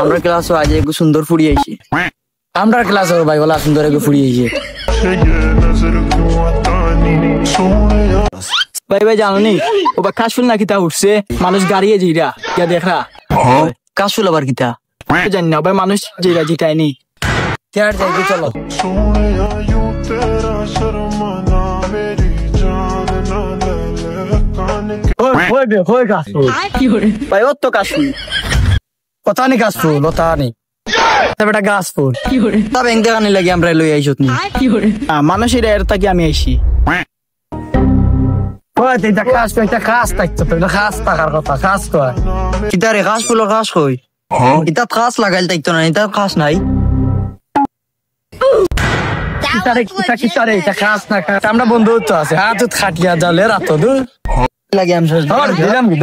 আমরা ক্লাস আজ এক সুন্দর ফুড়ি আইছি। আমরা ক্লাস ভাই বলা সুন্দর এক ফুড়ি আইছে। ভাই ভাই জানো নি ও বা কাশফুল না কিতা উঠছে মানুষ গাড়িয়ে জিরা কে দেখা কাশফুল আবার কিতা জানি না ভাই মানুষ জিরা জিটাই নি তেয়ার যাইতে চলো। ভাই ওর তো কাশফুল কথা নি গাছ ফুল কথা নি তবে গাছ ফুল তা ব্যাংক দেখানি লাগে আমরা লই আইছত নি মানুষের এর তাকি আমি আইছি। এটা খাস এটা খাস থাকতো তো খাস থাকার কথা খাস তো কিতারে ঘাস ফুলের ঘাস কই এটা ঘাস লাগাইল তাইতো না এটা ঘাস নাই কিতারে এটা খাস না খাস আমরা বন্ধু তো আছে হাত খাটিয়া জালে রাত দূর লাগে আমি দিলাম কি